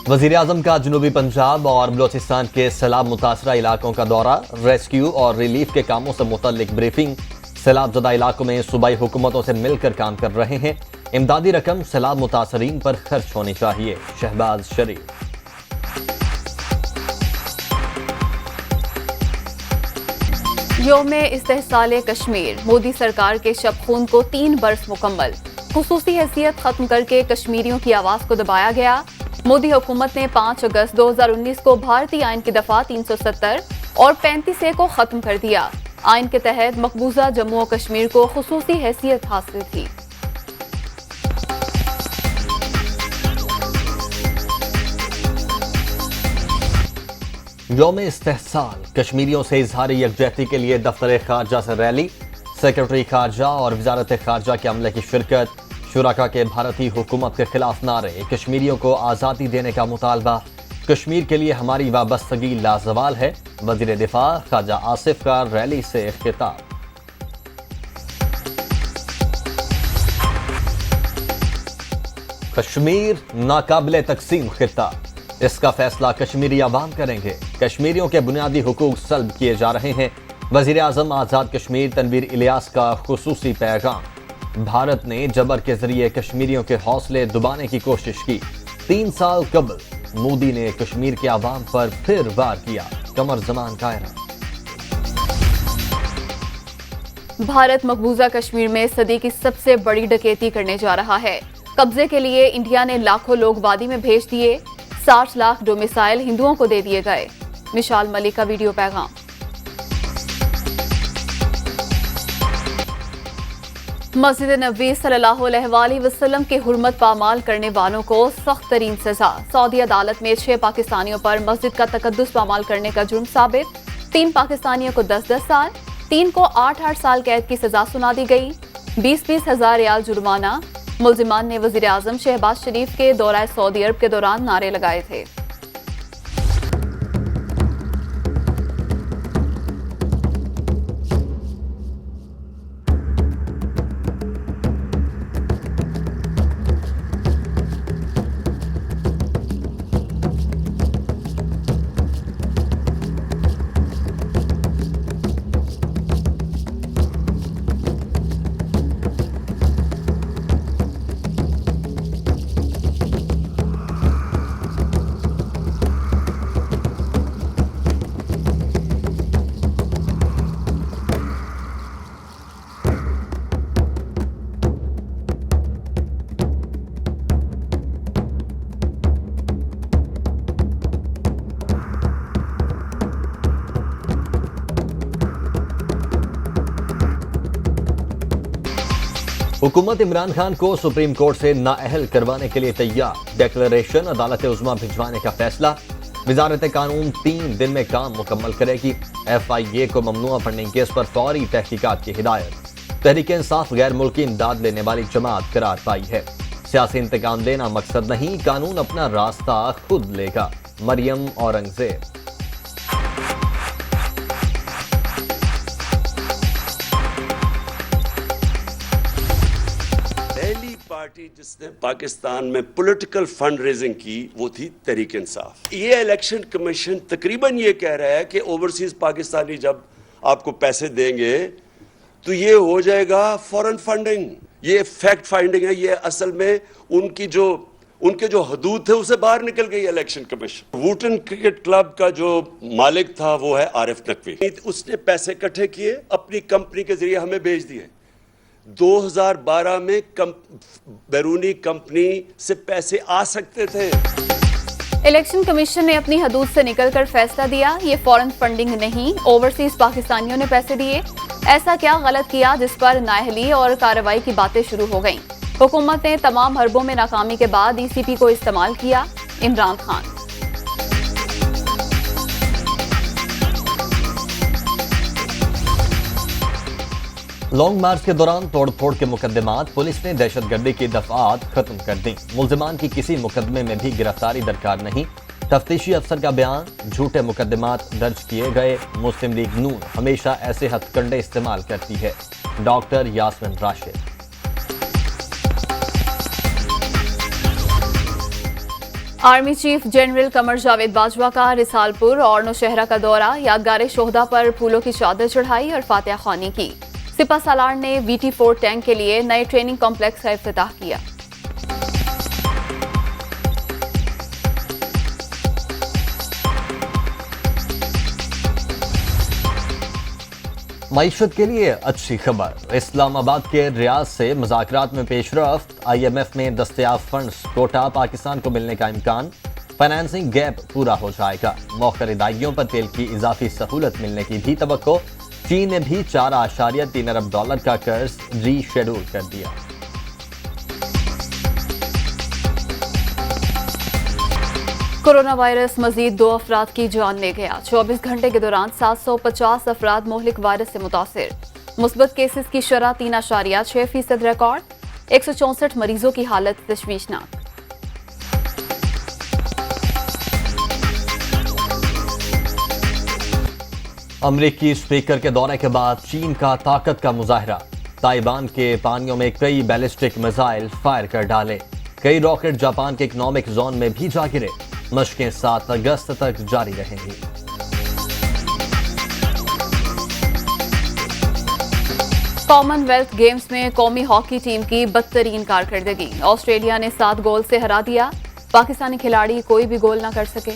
वज़ीर-ए-आज़म का जनूबी पंजाब और बलोचिस्तान के सैलाब मुतासरा इलाकों का दौरा, रेस्क्यू और रिलीफ के कामों से मुतल्लिक ब्रीफिंग। सैलाब ज़दा इलाकों में सूबाई हुकूमतों से मिलकर काम कर रहे हैं। इमदादी रकम सैलाब मुतासरीन पर खर्च होनी चाहिए। शहबाज शरीफ। यौम इस्तेहसाल कश्मीर, मोदी सरकार के शब खून को 3 बरस मुकम्मल। खुसूसी हैसियत खत्म करके कश्मीरियों की आवाज को दबाया गया। मोदी हुकूमत ने 5 अगस्त 2019 को भारतीय आइन की दफा 370 और 35A को खत्म कर दिया। आइन के तहत मकबूजा जम्मू और कश्मीर को खुसूसी हैसियत हासिल थी। यौम इस्तेहसाल, कश्मीरियों से इजहार यकजहती के लिए दफ्तर खारजा से रैली। सेक्रेटरी खारजा और वजारत खारजा के अमले की शिरकत। शुराका के भारतीय हुकूमत के खिलाफ नारे, कश्मीरियों को आज़ादी देने का मुतालबा। कश्मीर के लिए हमारी वाबस्तगी लाजवाल है। वज़ीर दिफा ख्वाजा आसिफ का रैली से खिताब। कश्मीर नाकाबिले तकसीम खिता, इसका फैसला कश्मीरी अवाम करेंगे। कश्मीरियों के बुनियादी हुकूक सल्ब किए जा रहे हैं। वज़ीर-ए-आज़म आज़ाद कश्मीर तनवीर इलियास का खुसूसी पैगाम। भारत ने जबर के जरिए कश्मीरियों के हौसले दुबाने की कोशिश की। 3 साल कबल मोदी ने कश्मीर के अवाम पर फिर वार किया। कमर जमान कायरा। भारत मकबूजा कश्मीर में सदी की सबसे बड़ी डकैती करने जा रहा है। कब्जे के लिए इंडिया ने लाखों लोग वादी में भेज दिए। 60 लाख डोमिसाइल हिंदुओं को दे दिए गए। मिशाल मलिक का वीडियो पैगाम। मस्जिद नबी सल्लल्लाहु अलैहि वसल्लम के हुर्मत पामाल करने वालों को सख्त तरीन सजा। सऊदी अदालत में 6 पाकिस्तानियों पर मस्जिद का तकद्दुस पामाल करने का जुर्म साबित। 3 पाकिस्तानियों को 10-10 साल, 3 को 8-8 साल कैद की सजा सुना दी गई। 20-20 हज़ार रियाल जुर्माना। मुल्जिमान ने वज़ीर-ए-आज़म शहबाज शरीफ के दौरा सऊदी अरब के दौरान नारे लगाए थे। हुकूमत इमरान खान को सुप्रीम कोर्ट से नाअहल करवाने के लिए तैयार। डिक्लेरेशन अदालत उज़्मा भिजवाने का फैसला। वजारत कानून 3 दिन में काम मुकम्मल करेगी। FIA को ममनुआ फंडिंग केस पर फौरी तहकीकात की हिदायत। तहरीक इंसाफ गैर मुल्की इमदाद लेने वाली जमात करार पाई है। सियासी इंतकाम लेना मकसद नहीं, कानून अपना रास्ता खुद लेगा। मरियम औरंगजेब। पार्टी जिसने पाकिस्तान में पॉलिटिकल फंड रेजिंग की वो थी तहरीक इंसाफ। ये इलेक्शन कमीशन तकरीबन ये कह रहा है कि ओवरसीज पाकिस्तानी जब आपको पैसे देंगे तो ये हो जाएगा फॉरेन फंडिंग। ये फैक्ट फाइंडिंग है। ये असल में उनके जो हदूद थे उसे बाहर निकल गई election commission. Vuitton cricket club का जो मालिक था वो है आरिफ नकवी। उसने पैसे इकट्ठे किए, अपनी कंपनी के जरिए हमें भेज दिए। 2012 में बैरूनी कंपनी से पैसे आ सकते थे। इलेक्शन कमीशन ने अपनी हदूद से निकलकर फैसला दिया। ये फॉरेन फंडिंग नहीं, ओवरसीज पाकिस्तानियों ने पैसे दिए। ऐसा क्या गलत किया जिस पर नाअहली और कार्रवाई की बातें शुरू हो गईं? हुकूमत ने तमाम हरबों में नाकामी के बाद ECP को इस्तेमाल किया। इमरान खान। लॉन्ग मार्च के दौरान तोड़फोड़ के मुकदमात, पुलिस ने दहशतगर्दी की दफात खत्म कर दी। मुल्जिमान की किसी मुकदमे में भी गिरफ्तारी दरकार नहीं। तफ्तीशी अफसर का बयान, झूठे मुकदमात दर्ज किए गए। मुस्लिम लीग नून हमेशा ऐसे हथकंडे इस्तेमाल करती है। Doctor Yasmin Rashid. Army chief general Qamar Javed Bajwa का रिसालपुर और नौशहरा का दौरा, यादगार शोहदा पर फूलों की चादर चढ़ाई और फातिहा ख्वानी की। सिपा सालार ने VT4 टैंक के लिए नए ट्रेनिंग कॉम्प्लेक्स का इफ्तिताह किया। मईशत के लिए अच्छी खबर, इस्लामाबाद के रियाद से मुज़ाकरात में पेशरफ्त, IMF में दस्तयाब फंड्स कोटा पाकिस्तान को मिलने का इम्कान, फाइनेंसिंग गैप पूरा हो जाएगा। मौखर इदाइयों पर तेल की इजाफी सहूलत मिलने की भी तवक्को। चीन ने भी $4.3 अरब का कर्ज रीशेड्यूल कर दिया। कोरोना वायरस मजीद 2 अफराद की जान ले गया। 24 घंटे के दौरान 750 अफराद मोहलिक वायरस से मुतासिर। मुस्बत केसेस की शरह 3.6% रिकॉर्ड। 164 मरीजों की हालत तशवीशनाक। अमरीकी स्पीकर के दौरे के बाद चीन का ताकत का मुजाहरा। ताइवान के पानियों में कई बैलिस्टिक मिसाइल फायर कर डाले। कई रॉकेट जापान के इकोनॉमिक जोन में भी जा गिरे। मशकें 7 अगस्त तक जारी रहेंगी। कॉमनवेल्थ गेम्स में कौमी हॉकी टीम की बदतरीन कारकर्दगी। ऑस्ट्रेलिया ने 7 गोल से हरा दिया। पाकिस्तानी खिलाड़ी कोई भी गोल न कर सके।